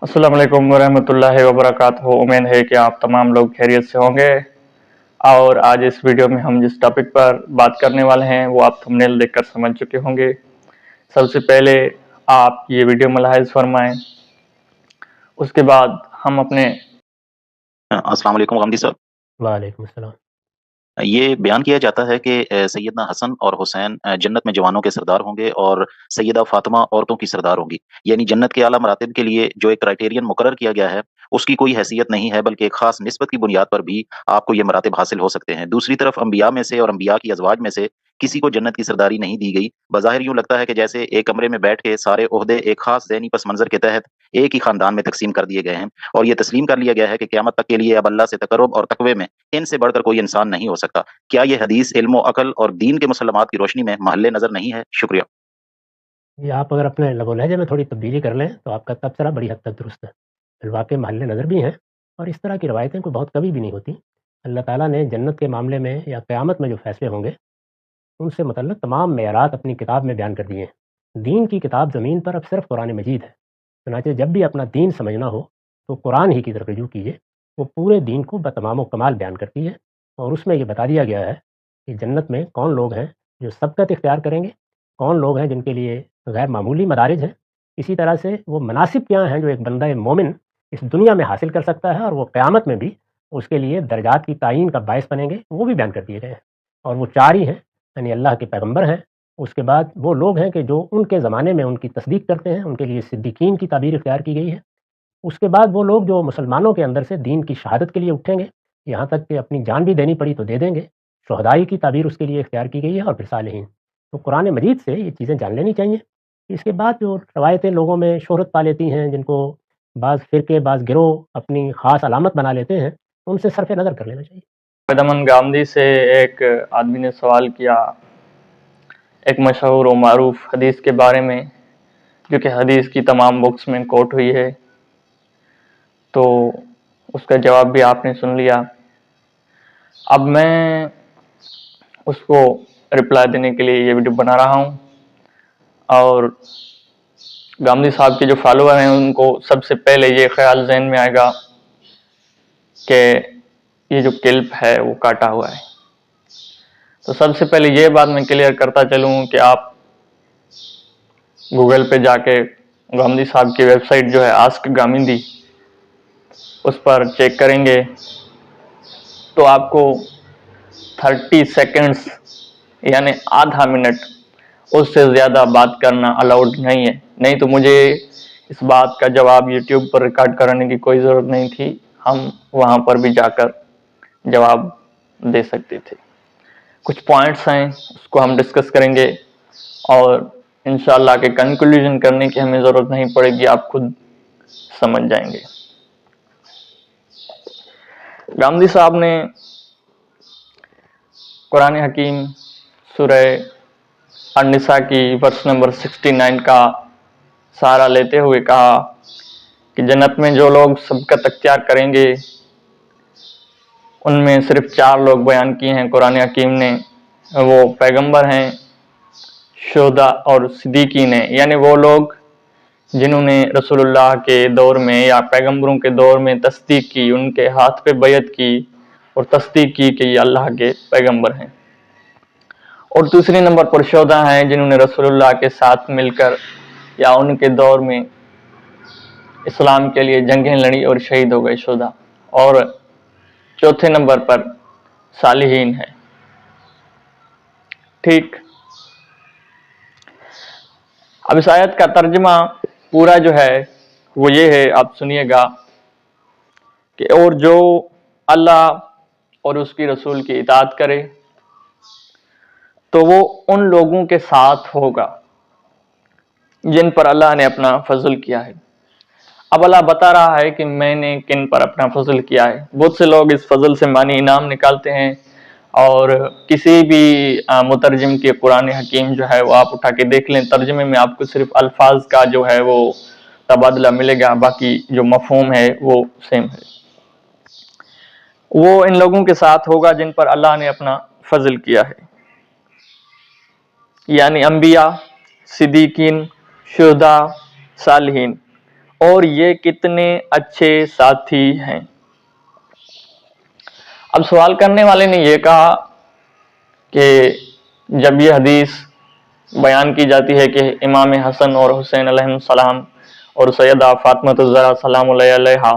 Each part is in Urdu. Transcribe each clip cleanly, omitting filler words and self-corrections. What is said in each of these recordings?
السلام علیکم ورحمۃ اللہ وبرکاتہ۔ امید ہے کہ آپ تمام لوگ خیریت سے ہوں گے، اور آج اس ویڈیو میں ہم جس ٹاپک پر بات کرنے والے ہیں وہ آپ تھمبنیل دیکھ کر سمجھ چکے ہوں گے۔ سب سے پہلے آپ یہ ویڈیو ملاحظ فرمائیں، اس کے بعد ہم اپنے السلام علیکم غامدی صاحب۔ وعلیکم السلام۔ یہ بیان کیا جاتا ہے کہ سیدنا حسن اور حسین جنت میں جوانوں کے سردار ہوں گے اور سیدہ فاطمہ عورتوں کی سردار ہوں گی، یعنی جنت کے اعلیٰ مراتب کے لیے جو ایک کرائٹیرین مقرر کیا گیا ہے اس کی کوئی حیثیت نہیں ہے، بلکہ ایک خاص نسبت کی بنیاد پر بھی آپ کو یہ مراتب حاصل ہو سکتے ہیں۔ دوسری طرف انبیاء میں سے اور انبیاء کی ازواج میں سے کسی کو جنت کی سرداری نہیں دی گئی۔ بظاہر یوں لگتا ہے کہ جیسے ایک کمرے میں بیٹھ کے سارے عہدے ایک خاص ذہنی پس منظر کے تحت ایک ہی خاندان میں تقسیم کر دیے گئے ہیں، اور یہ تسلیم کر لیا گیا ہے کہ قیامت تک کے لیے اب اللہ سے تقرب اور تقوی میں ان سے بڑھ کر کوئی انسان نہیں ہو سکتا۔ کیا یہ حدیث علم و عقل اور دین کے مسلمات کی روشنی میں محل نظر نہیں ہے؟ شکریہ۔ یہ آپ اگر اپنے لب و لہجے میں تھوڑی تبدیلی کر لیں تو آپ کا تبصرہ بڑی حد تک درست ہے، الواقع محل نظر بھی ہیں، اور اس طرح کی روایتیں کوئی بہت کبھی بھی نہیں ہوتی۔ اللہ تعالیٰ نے جنت کے معاملے میں یا قیامت میں جو فیصلے ہوں گے ان سے متعلق تمام معیارات اپنی کتاب میں بیان کر دیے ہیں۔ دین کی کتاب زمین پر اب صرف قرآن مجید ہے، چنانچہ جب بھی اپنا دین سمجھنا ہو تو قرآن ہی کی طرف رجوع کیجیے۔ وہ پورے دین کو بتمام و کمال بیان کرتی ہے، اور اس میں یہ بتا دیا گیا ہے کہ جنت میں کون لوگ ہیں جو سبقت اختیار کریں گے، کون لوگ ہیں جن کے لیے غیر معمولی مدارج ہیں، اسی طرح سے وہ مناسب کیا ہیں جو ایک بندہ مومن اس دنیا میں حاصل کر سکتا ہے، اور وہ قیامت میں بھی اس کے لیے درجات کی تعیین کا باعث بنیں گے، وہ بھی بیان کر دیے گئے ہیں۔ اور وہ چار ہی ہیں، یعنی اللہ کے پیغمبر ہیں، اس کے بعد وہ لوگ ہیں کہ جو ان کے زمانے میں ان کی تصدیق کرتے ہیں، ان کے لیے صدیقین کی تعبیر اختیار کی گئی ہے۔ اس کے بعد وہ لوگ جو مسلمانوں کے اندر سے دین کی شہادت کے لیے اٹھیں گے، یہاں تک کہ اپنی جان بھی دینی پڑی تو دے دیں گے، شہدائی کی تعبیر اس کے لیے اختیار کی گئی ہے، اور پھر صالحین۔ تو قرآن مجید سے یہ چیزیں جان لینی چاہیے۔ اس کے بعد جو روایتیں لوگوں میں شہرت پا لیتی ہیں، جن کو بعض فرقے بعض گروہ اپنی خاص علامت بنا لیتے ہیں، ان سے صرف نظر کر لینا چاہیے۔ فیدمن گامدی سے ایک آدمی نے سوال کیا ایک مشہور و معروف حدیث کے بارے میں، جو کہ حدیث کی تمام بکس میں کوٹ ہوئی ہے، تو اس کا جواب بھی آپ نے سن لیا۔ اب میں اس کو رپلائی دینے کے لیے یہ ویڈیو بنا رہا ہوں، اور گامدی صاحب کے جو فالوور ہیں ان کو سب سے پہلے یہ خیال ذہن میں آئے گا کہ یہ جو کلپ ہے وہ کاٹا ہوا ہے۔ تو سب سے پہلے یہ بات میں کلیئر کرتا چلوں کہ آپ گوگل پہ جا کے گامدی صاحب کی ویب سائٹ جو ہے آسک گامدی، اس پر چیک کریں گے تو آپ کو 30 سیکنڈز یعنی آدھا منٹ اس سے زیادہ بات کرنا الاؤڈ نہیں ہے، نہیں تو مجھے اس بات کا جواب یوٹیوب پر ریکارڈ کرنے کی کوئی ضرورت نہیں تھی، ہم وہاں پر بھی جا کر جواب دے سکتے تھے۔ کچھ پوائنٹس ہیں اس کو ہم ڈسکس کریں گے، اور انشاءاللہ کہ کنکلوژن کرنے کی ہمیں ضرورت نہیں پڑے گی، آپ خود سمجھ جائیں گے۔ گامدی صاحب نے قرآن حکیم سورہ النساء کی ورس نمبر 69 کا سہارا لیتے ہوئے کہا کہ جنت میں جو لوگ سبقت اختیار کریں گے ان میں صرف 4 لوگ بیان کیے ہیں قرآن حکیم نے، وہ پیغمبر ہیں، شہداء اور صدیقین ہیں، یعنی وہ لوگ جنہوں نے رسول اللہ کے دور میں یا پیغمبروں کے دور میں تصدیق کی، ان کے ہاتھ پہ بیعت کی اور تصدیق کی کہ یہ اللہ کے پیغمبر ہیں۔ اور دوسرے نمبر پر شہداء ہیں جنہوں نے رسول اللہ کے ساتھ مل کر یا ان کے دور میں اسلام کے لیے جنگیں لڑی اور شہید ہو گئے شہداء۔ اور چوتھے نمبر پر صالحین ہیں۔ ٹھیک، اب اس آیت کا ترجمہ پورا جو ہے وہ یہ ہے، آپ سنیے گا کہ اور جو اللہ اور اس کی رسول کی اطاعت کرے تو وہ ان لوگوں کے ساتھ ہوگا جن پر اللہ نے اپنا فضل کیا ہے۔ اب اللہ بتا رہا ہے کہ میں نے کن پر اپنا فضل کیا ہے۔ بہت سے لوگ اس فضل سے معنی انعام نکالتے ہیں، اور کسی بھی مترجم کے قرآن حکیم جو ہے وہ آپ اٹھا کے دیکھ لیں، ترجمے میں آپ کو صرف الفاظ کا جو ہے وہ تبادلہ ملے گا، باقی جو مفہوم ہے وہ سیم ہے۔ وہ ان لوگوں کے ساتھ ہوگا جن پر اللہ نے اپنا فضل کیا ہے، یعنی انبیاء، صدیقین، شہداء، صالحین، اور یہ کتنے اچھے ساتھی ہیں۔ اب سوال کرنے والے نے یہ کہا کہ جب یہ حدیث بیان کی جاتی ہے کہ امام حسن اور حسین علیہ السلام اور سیدہ فاطمہ الزہرا سلام اللہ علیہا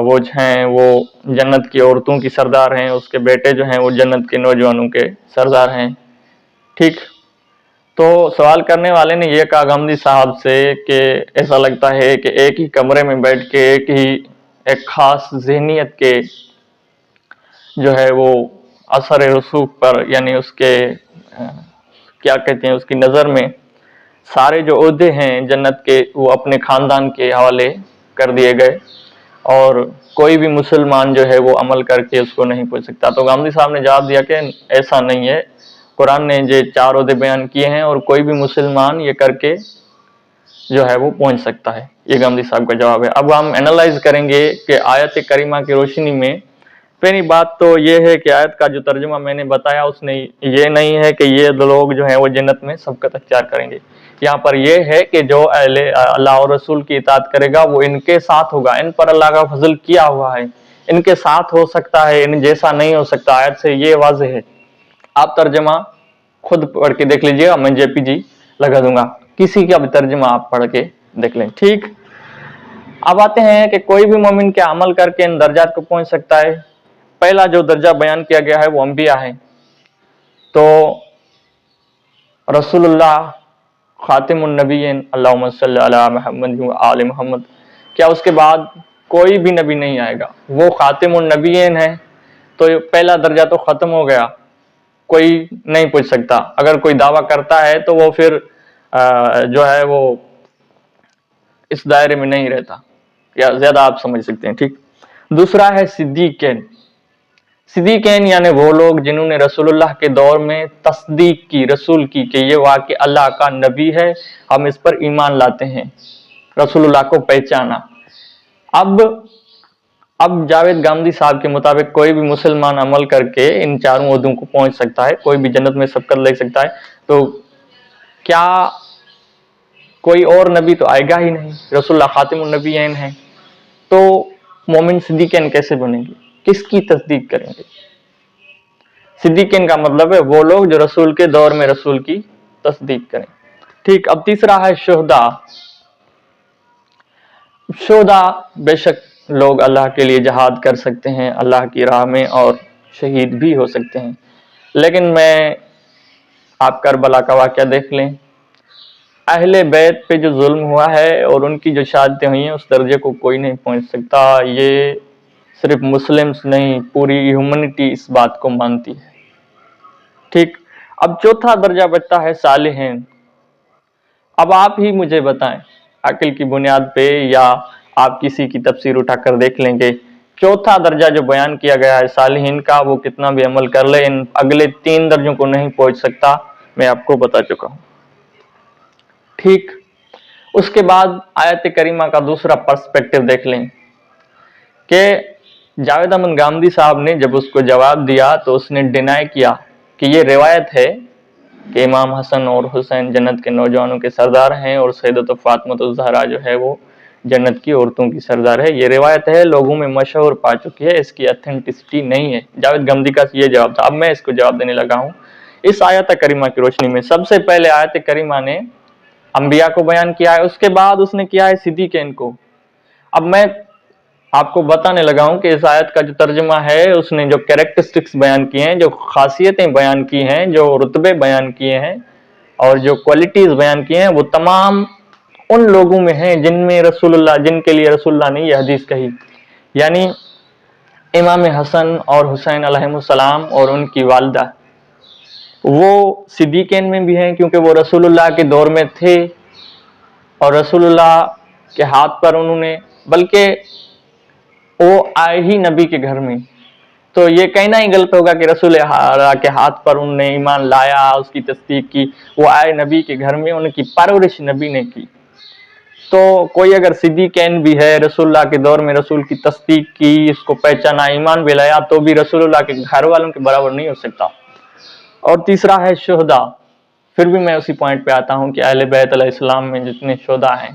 وہ جو ہیں وہ جنت کی عورتوں کی سردار ہیں، اس کے بیٹے جو ہیں وہ جنت کے نوجوانوں کے سردار ہیں، ٹھیک۔ تو سوال کرنے والے نے یہ کہا غامدی صاحب سے کہ ایسا لگتا ہے کہ ایک ہی کمرے میں بیٹھ کے ایک خاص ذہنیت کے جو ہے وہ اثر رسوخ پر، یعنی اس کے کیا کہتے ہیں، اس کی نظر میں سارے جو عہدے ہیں جنت کے وہ اپنے خاندان کے حوالے کر دیے گئے اور کوئی بھی مسلمان جو ہے وہ عمل کر کے اس کو نہیں پہنچ سکتا۔ تو غامدی صاحب نے جواب دیا کہ ایسا نہیں ہے، قرآن نے یہ 4 عہدے بیان کیے ہیں اور کوئی بھی مسلمان یہ کر کے جو ہے وہ پہنچ سکتا ہے۔ یہ غامدی صاحب کا جواب ہے۔ اب ہم اینالائز کریں گے کہ آیت کریمہ کی روشنی میں پہلی بات تو یہ ہے کہ آیت کا جو ترجمہ میں نے بتایا اس نے یہ نہیں ہے کہ یہ لوگ جو ہیں وہ جنت میں سبقت اختیار کریں گے۔ یہاں پر یہ ہے کہ جو اہل اللہ اور رسول کی اطاعت کرے گا وہ ان کے ساتھ ہوگا، ان پر اللہ کا فضل کیا ہوا ہے، ان کے ساتھ ہو سکتا ہے، ان جیسا نہیں ہو سکتا۔ آیت سے یہ واضح ہے۔ آپ ترجمہ خود پڑھ کے دیکھ لیجئے گا، میں جے پی جی لگا دوں گا، کسی کا بھی ترجمہ آپ پڑھ کے دیکھ لیں، ٹھیک۔ اب آتے ہیں کہ کوئی بھی مومن کیا عمل کر کے ان درجات کو پہنچ سکتا ہے۔ پہلا جو درجہ بیان کیا گیا ہے وہ انبیاء ہیں، تو رسول اللہ خاتم النبیین اللہم صلی علی محمد و آل محمد، کیا اس کے بعد کوئی بھی نبی نہیں آئے گا؟ وہ خاتم النبیین ہے، تو پہلا درجہ تو ختم ہو گیا، کوئی نہیں پوچھ سکتا۔ اگر کوئی دعویٰ کرتا ہے تو وہ پھر جو ہے وہ اس دائرے میں نہیں رہتا، یا زیادہ آپ سمجھ سکتے ہیں، ٹھیک۔ دوسرا ہے صدیقین۔ صدیقین یعنی وہ لوگ جنہوں نے رسول اللہ کے دور میں تصدیق کی، رسول کی، کہ یہ واقعی اللہ کا نبی ہے، ہم اس پر ایمان لاتے ہیں، رسول اللہ کو پہچانا۔ اب جاوید غامدی صاحب کے مطابق کوئی بھی مسلمان عمل کر کے ان 4 عہدوں کو پہنچ سکتا ہے، کوئی بھی جنت میں سبقت لے سکتا ہے، تو کیا کوئی اور نبی تو آئے گا ہی نہیں؟ رسول اللہ خاتم النبیین ہیں، تو مومن صدیقین کیسے بنیں گے؟ کس کی تصدیق کریں گے؟ صدیقین کا مطلب ہے وہ لوگ جو رسول کے دور میں رسول کی تصدیق کریں، ٹھیک۔ اب تیسرا ہے شہداء۔ شہداء بے شک لوگ اللہ کے لیے جہاد کر سکتے ہیں اللہ کی راہ میں اور شہید بھی ہو سکتے ہیں، لیکن میں آپ کربلا کا واقعہ دیکھ لیں، اہل بیت پہ جو ظلم ہوا ہے اور ان کی جو شہادتیں ہوئی ہیں اس درجے کو کوئی نہیں پہنچ سکتا۔ یہ صرف مسلمز نہیں، پوری ہیومنٹی اس بات کو مانتی ہے، ٹھیک۔ اب چوتھا درجہ بچتا ہے صالحین۔ اب آپ ہی مجھے بتائیں عقل کی بنیاد پہ، یا آپ کسی کی تفسیر اٹھا کر دیکھ لیں گے، چوتھا درجہ جو بیان کیا گیا ہے صالحین کا، وہ کتنا بھی عمل کر لے ان اگلے 3 درجوں کو نہیں پہنچ سکتا، میں آپ کو بتا چکا ہوں، ٹھیک۔ اس کے بعد آیت کریمہ کا دوسرا پرسپیکٹو دیکھ لیں کہ جاوید احمد غامدی صاحب نے جب اس کو جواب دیا تو اس نے ڈینائی کیا کہ یہ روایت ہے کہ امام حسن اور حسین جنت کے نوجوانوں کے سردار ہیں اور سیدۃ فاطمہ الزہرا جو ہے وہ جنت کی عورتوں کی سردار ہے۔ یہ روایت ہے، لوگوں میں مشہور پا چکی ہے، اس کی اتھینٹسٹی نہیں ہے۔ جاوید غامدی کا یہ جواب تھا۔ اب میں اس کو جواب دینے لگا ہوں اس آیت کریمہ کی روشنی میں۔ سب سے پہلے آیت کریمہ نے انبیاء کو بیان کیا ہے، اس کے بعد اس نے کیا ہے صدیقین کو۔ اب میں آپ کو بتانے لگا ہوں کہ اس آیت کا جو ترجمہ ہے اس نے جو کیریکٹرسٹکس بیان کیے ہیں، جو خاصیتیں بیان کی ہیں، جو رتبے بیان کیے ہیں اور جو کوالٹیز بیان کیے ہیں، وہ تمام ان لوگوں میں ہیں جن کے لیے رسول اللہ نے یہ حدیث کہی، یعنی امام حسن اور حسین علیہ السلام اور ان کی والدہ، وہ صدیقین میں بھی ہیں کیونکہ وہ رسول اللہ کے دور میں تھے اور رسول اللہ کے ہاتھ پر انہوں نے، بلکہ وہ آئے ہی نبی کے گھر میں، تو یہ کہنا ہی غلط ہوگا کہ رسول اللہ کے ہاتھ پر انہوں نے ایمان لایا، اس کی تصدیق کی۔ وہ آئے نبی کے گھر میں، ان کی پرورش نبی نے کی۔ تو کوئی اگر صدیقین بھی ہے، رسول اللہ کے دور میں رسول کی تصدیق کی، اس کو پہچانا، ایمان بھی لایا، تو بھی رسول اللہ کے گھر والوں کے برابر نہیں ہو سکتا۔ اور تیسرا ہے شہداء۔ پھر بھی میں اسی پوائنٹ پہ آتا ہوں کہ اہل بیت علیہ السلام میں جتنے شہداء ہیں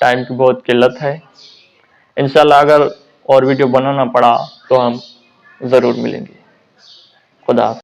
ٹائم کی بہت قلت ہے. انشاءاللہ اگر اور ویڈیو بنانا پڑا تو ہم ضرور ملیں گے. خدا حافظ.